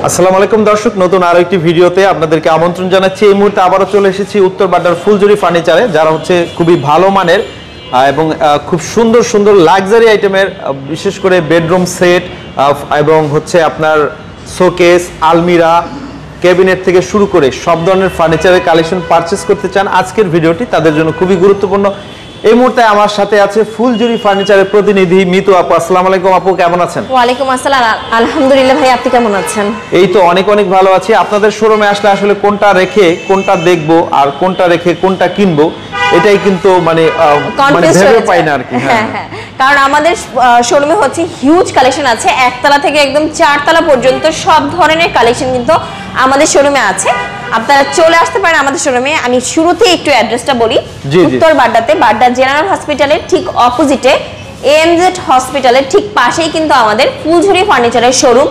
আসসালামু আলাইকুম দর্শক, নতুন আরো একটি ভিডিওতে আপনাদেরকে আমন্ত্রণ জানাচ্ছি। এই মুহূর্তে আবারও চলে এসেছি উত্তর বাড্ডার ফুলজুরি ফার্নিচারে, যারা হচ্ছে খুবই ভালো মানের এবং খুব সুন্দর সুন্দর লাক্সারি আইটেমের, বিশেষ করে বেডরুম সেট এবং হচ্ছে আপনার শোকেস, আলমিরা, ক্যাবিনেট থেকে শুরু করে সব ধরনের ফার্নিচারের কালেকশন পারচেজ করতে চান, আজকের ভিডিওটি তাদের জন্য খুবই গুরুত্বপূর্ণ। এই মুহূর্তে আমার সাথে আছে ফুলজুরি ফার্নিচারের প্রতিনিধি মিতু আপু। আসসালামু আলাইকুম আপু, কেমন আছেন? ওয়ালাইকুম আসসালাম, আলহামদুলিল্লাহ ভাই, আপনি কেমন আছেন? এই তো অনেক অনেক ভালো আছি। আপনাদের শোরুমে আসলে আসলে কোনটা রেখে কোনটা দেখবো আর কোনটা রেখে কোনটা কিনবো, এটাই কিন্তু মানে ভেবে পাই না আর কি। হ্যাঁ, কারণ আমাদের শোরুমে হচ্ছে হিউজ কালেকশন আছে, একতলা থেকে একদম চারতলা পর্যন্ত সব ধরনের কালেকশন কিন্তু আমাদের শোরুমে আছে। আপনারা চলে আসতে পারেন আমাদের শোরুমে। আমি শুরুতে একটু অ্যাড্রেসটা বলি। উত্তর বাড্ডাতে, বাড্ডা জেনারেল হসপিটালের ঠিক অপোজিটে এএমজেড হসপিটালের ঠিক পাশেই কিন্তু আমাদের ফুলঝুরি ফার্নিচারের শোরুম।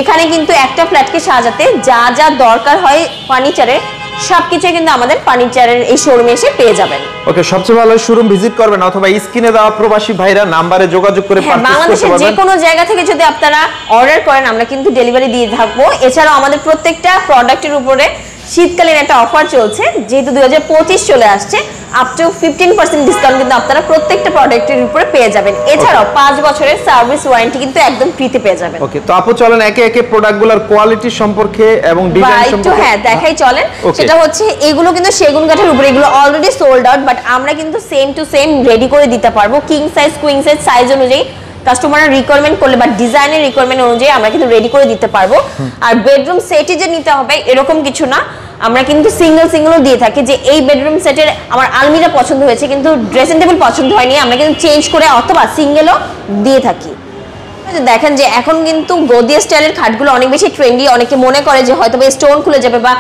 এখানে কিন্তু একটা ফ্ল্যাটকে সাজাতে যা যা দরকার হয় ফার্নিচারের, সবকিছু কিন্তু আমাদের ফার্নিচারের এই শোরুমে এসে পেয়ে যাবেন। ওকে, সবচেয়ে ভালো শোরুম ভিজিট করবেন অথবা স্ক্রিনে দেওয়া প্রবাসী ভাইরা নাম্বারে যোগাযোগ করে পারচেজ করতে পারবেন। বাংলাদেশের যে কোনো জায়গা থেকে যদি আপনারা অর্ডার করেন, আমরা কিন্তু ডেলিভারি দিয়ে থাকবো। এছাড়াও আমাদের প্রত্যেকটা প্রোডাক্টের উপরে শীতকালীন একটা অফার চলছে, যেহেতু 2025 চলে আসছে, আপ টু 15% ডিসকাউন্ট কিন্তু আপনারা প্রত্যেকটা প্রোডাক্টের উপরে পেয়ে যাবেন। এছাড়াও 5 বছরের সার্ভিস ওয়ারেন্টি কিন্তু একদম ফ্রিতে পেয়ে যাবেন। ওকে, তো আপু চলেন একে একে প্রোডাক্টগুলোর কোয়ালিটি সম্পর্কে এবং ডিজাইন সম্পর্কে দেখাই চলেন। সেটা হচ্ছে এগুলো কিন্তু সেগুন কাঠের উপরে, এগুলো অলরেডি সোল্ড আউট, বাট আমরা কিন্তু সেম টু সেম রেডি করে দিতে পারবো কিং সাইজ, কুইং সাইজ অনুযায়ী কাস্টমারের রিকোয়ারমেন্ট করলে বা ডিজাইনের রিকোয়ারমেন্ট অনুযায়ী আমরা কিন্তু রেডি করে দিতে পারবো। আর বেডরুম সেটই যে নিতে হবে এরকম কিছু না, আমরা কিন্তু সিঙ্গেলও দিয়ে থাকি। যে এই বেডরুম সেটের আমার আলমিরা পছন্দ হয়েছে কিন্তু ড্রেসিং টেবিল পছন্দ হয়নি, আমরা কিন্তু চেঞ্জ করে অথবা সিঙ্গেলও দিয়ে থাকি। দেখেন যে এখন কিন্তু গদিয়া স্টাইলের খাটগুলো অনেক বেশি ট্রেন্ডি। অনেকে মনে করে যে হয়তো স্টোন খুলে যাবে বা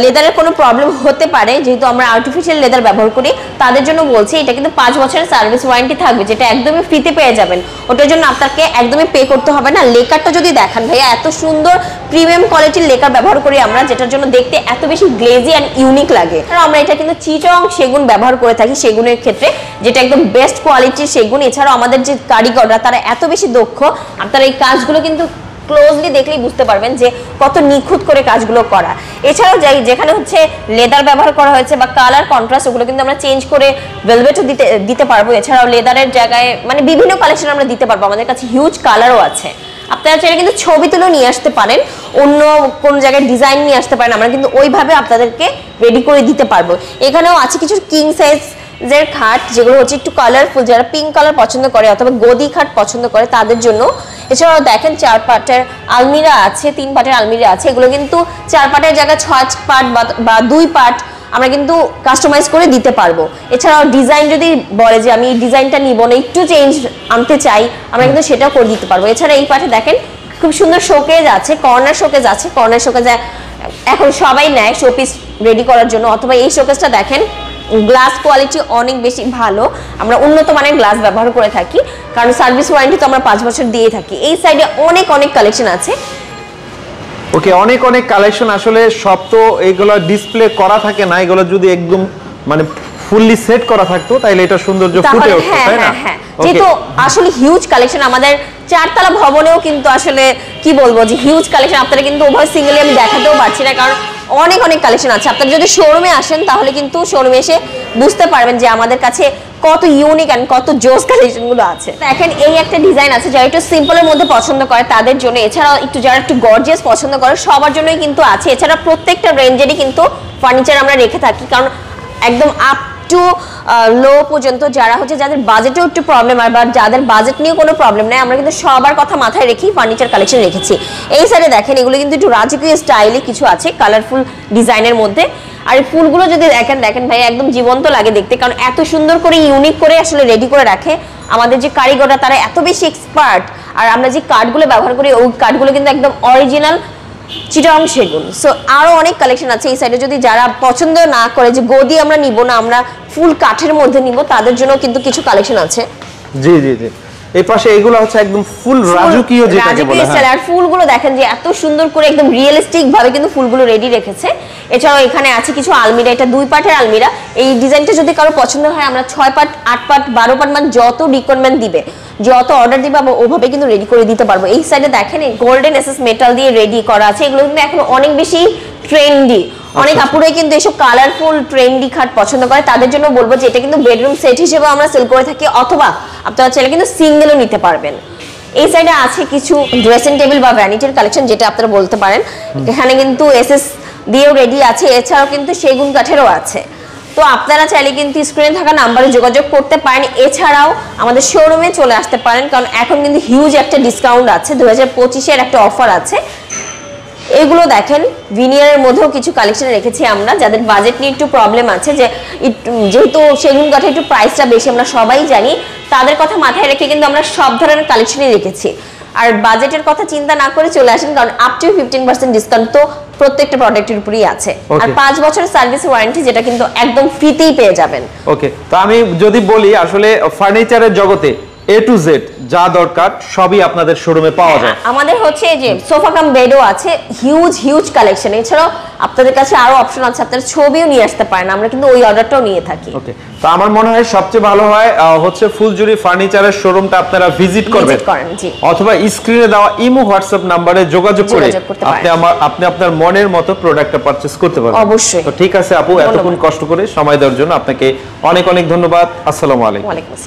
লেদারের কোনো প্রবলেম হতে পারে, যেহেতু আমরা আর্টিফিশিয়াল লেদার ব্যবহার করি, তাদের জন্য বলছি এটা কিন্তু 5 বছরের সার্ভিস ওয়ারেন্টি থাকবে, যেটা একদমই ফ্রিতে পেয়ে যাবেন। ওটার জন্য আপনাকে একদমই পে করতে হবে না। লেকারটা যদি দেখেন ভাইয়া, এত সুন্দর প্রিমিয়াম কোয়ালিটির লেকার ব্যবহার করি আমরা, যেটার জন্য দেখতে এত বেশি গ্লেজি অ্যান্ড ইউনিক লাগে। আর আমরা এটা কিন্তু চিটং সেগুন ব্যবহার করে থাকি সেগুনের ক্ষেত্রে, যেটা একদম বেস্ট কোয়ালিটির সেগুন। এছাড়াও আমাদের যে কারিগররা তারা এত বেশি দক্ষ, আপনারা এই কাজগুলো কিন্তু ক্লোজলি দেখলেই বুঝতে পারবেন যে কত নিখুঁত করে কাজগুলো করা। এছাড়াও যেখানে হচ্ছে লেদার ব্যবহার করা হয়েছে বা কালার কন্ট্রাস্ট, ওগুলো কিন্তু আমরা চেঞ্জ করে ভেলভেটও দিতে পারবো। এছাড়াও লেদারের জায়গায় মানে বিভিন্ন কালেকশন আমরা দিতে পারবো। আমাদের কাছে হিউজ কালারও আছে। আপনারা চাইলে কিন্তু ছবি তুলেও নিয়ে আসতে পারেন, অন্য কোন জায়গায় ডিজাইন নিয়ে আসতে পারেন, আমরা কিন্তু ওইভাবে আপনাদেরকে রেডি করে দিতে পারবো। এখানেও আছে কিছু কিং সাইজ যে খাট, যেগুলো হচ্ছে একটু কালারফুল, যারা পিঙ্ক কালার পছন্দ করে অথবা গদি খাট পছন্দ করে তাদের জন্য। এছাড়াও দেখেন 4 পাটের আলমিরা আছে, 3 পাটের আলমিরা আছে। এগুলো কিন্তু 4 পাটের জায়গায় 6 পাট বা 2 পাট আমরা কিন্তু কাস্টমাইজ করে দিতে পারবো। এছাড়াও ডিজাইন যদি বলে যে আমি এই ডিজাইনটা নিব না, একটু চেঞ্জ আনতে চাই, আমরা কিন্তু সেটাও করে দিতে পারবো। এছাড়া এই পাটে দেখেন খুব সুন্দর শোকেজ আছে, কর্নার শোকেজ আছে। কর্নার শোকেজ এখন সবাই নেয় শোপিস রেডি করার জন্য। অথবা এই শোকেজটা দেখেন, গ্লাস কোয়ালিটি অনেক বেশি ভালো, আমরা উন্নত মানের গ্লাস ব্যবহার করে থাকি, কারণ সার্ভিস ওয়ারেন্টি তো আমরা 5 বছর দিয়ে থাকি। এই সাইডে অনেক কালেকশন আছে। ওকে, অনেক কালেকশন। আসলে সব তো এগুলো ডিসপ্লে করা থাকে না, এগুলো যদি একদম মানে ফুললি সেট করা থাকতো তাহলে এটা সৌন্দর্য ফুটে উঠতো, তাই না? যেহেতু আসলে হিউজ কালেকশন আমাদের 4তলা ভবনেও কিন্তু আসলে কি বলবো যে হিউজ কালেকশন। আপনারা কিন্তু ওভাবে সিঙ্গেলি আমি দেখাতেও পারছি না, কারণ অনেক কালেকশন আছে। আপনারা যদি শোরুমে আসেন তাহলে কিন্তু শোরুমে এসে বুঝতে পারবেন যে আমাদের কাছে কত ইউনিক এন্ড কত জোস কালেকশনগুলো আছে। দেখেন এই একটা ডিজাইন আছে, যারা একটু সিম্পলের মধ্যে পছন্দ করে তাদের জন্য। এছাড়াও যারা একটু গর্জিয়াস পছন্দ করে সবার জন্যই কিন্তু আছে। এছাড়া প্রত্যেকটা রেঞ্জেরই কিন্তু ফার্নিচার আমরা রেখে থাকি, কারণ একদম আপ টু লো পর্যন্ত যারা হচ্ছে যাদের বাজেটেও একটু প্রবলেম আর বা যাদের বাজেট নিয়ে কোনো প্রবলেম নেই, আমরা কিন্তু সবার কথা মাথায় রেখেই ফার্নিচার কালেকশন রেখেছি। এই সাইডে দেখেন এগুলো কিন্তু একটু রাজকীয় স্টাইলে কিছু আছে কালারফুল ডিজাইনের মধ্যে। আর এই ফুলগুলো যদি দেখেন ভাই, একদম জীবন্ত লাগে দেখতে, কারণ এত সুন্দর করে ইউনিক করে আসলে রেডি করে রাখে আমাদের যে কারিগররা, তারা এত বেশি এক্সপার্ট। আর আমরা যে কাঠগুলো ব্যবহার করি ওই কাঠগুলো কিন্তু একদম অরিজিনাল চিটাং সেগুন। সো আরো অনেক কালেকশন আছে এই সাইডে। যদি যারা পছন্দ না করে যে গদি আমরা নিব না, আমরা ফুল কাঠের মধ্যে নিব, তাদের জন্য কিন্তু কিছু কালেকশন আছে। জি এই পাশে এগুলো হচ্ছে একদম ফুল রাজকীয়, যেটাকে বলে। আর ফুলগুলো দেখেন যে এত সুন্দর করে একদম রিয়েলিস্টিক ভাবে কিন্তু ফুলগুলো রেডি রেখেছে। এছাড়াও এখানে আছে কিছু আলমিরা, এটা 2 পাটের আলমিরা। এই ডিজাইনটা যদি কারো পছন্দ হয়, আমরা 6 পাট, 8 পাট, 12 পাট মানে যত রিকোয়ারমেন্ট দিবে যত অর্ডার দিবা ওভাবে কিন্তু রেডি করে দিতে পারবো। এই সাইডে দেখেন গোল্ডেন এসএস মেটাল দিয়ে রেডি করা আছে, এগুলো কিন্তু এখন অনেক বেশি ট্রেন্ডি। অনেক আপুরাই কিন্তু এসব কালারফুল ট্রেন্ডি খাট পছন্দ করে, তাদের জন্য বলবো যে এটা কিন্তু বেডরুম সেট হিসেবে আমরা সেল করে থাকি, অথবা আপনারা চাইলে কিন্তু সিঙ্গেলও নিতে পারবেন। এই সাইডে আছে কিছু ড্রেসিং টেবিল বা ভ্যানিটির কালেকশন, যেটা আপনারা বলতে পারেন। এখানে কিন্তু এসএস দিয়েও রেডি আছে, এছাড়াও কিন্তু সেগুন কাঠেরও আছে। তো আপনারা চাইলে কিন্তু স্ক্রিনে থাকা নাম্বারে যোগাযোগ করতে পারেন, এছাড়াও আমাদের শোরুমে চলে আসতে পারেন, কারণ এখন কিন্তু হিউজ একটা ডিসকাউন্ট আছে, 2025-এর একটা অফার আছে। এগুলো দেখেন ভিনিয়ারের মধ্যেও কিছু কালেকশন রেখেছি আমরা, যাদের বাজেট নিয়ে একটু প্রবলেম আছে, যে যেহেতু সেগুন কাঠে একটু প্রাইসটা বেশি আমরা সবাই জানি, তাদের কথা মাথায় রেখে কিন্তু আমরা সব ধরনের কালেকশনই রেখেছি। আর বাজেটের কথা চিন্তা না করে চলে আসেন, কারণ আপ টু 15% ডিসকাউন্ট তো প্রত্যেকটা প্রোডাক্টের উপরই আছে। আর 5 বছরের সার্ভিস ওয়ারেন্টি, যেটা কিন্তু একদম ফ্রিতেই পেয়ে যাবেন। ওকে, তো আমি যদি বলি আসলে ফার্নিচারের জগতে A to Z যা দরকার সবই আপনাদের শোরুমে পাওয়া যায়। আমাদের হচ্ছে যে সোফা কাম বেডও আছে, হিউজ কালেকশন। এছাড়াও আপনাদের কাছে আরো অপশন আছে, আপনারা ছবিও নিয়ে আসতে পারেন, আমরা কিন্তু ওই অর্ডারটাও নিয়ে থাকি। ওকে, তো আমার মনে হয় সবচেয়ে ভালো হয় হচ্ছে ফুলজুরি ফার্নিচারের শোরুমটা আপনারা ভিজিট করবেন, অথবা স্ক্রিনে দেওয়া ইমো হোয়াটসঅ্যাপ নম্বরে যোগাযোগ করে আপনি আপনার মনের মতো প্রোডাক্টটা পারচেজ করতে পারবেন। অবশ্যই। তো ঠিক আছে আপু, এতক্ষণ কষ্ট করে সময় দেওয়ার জন্য আপনাকে অনেক ধন্যবাদ। আসসালামু আলাইকুম। ওয়ালাইকুম আসসালাম।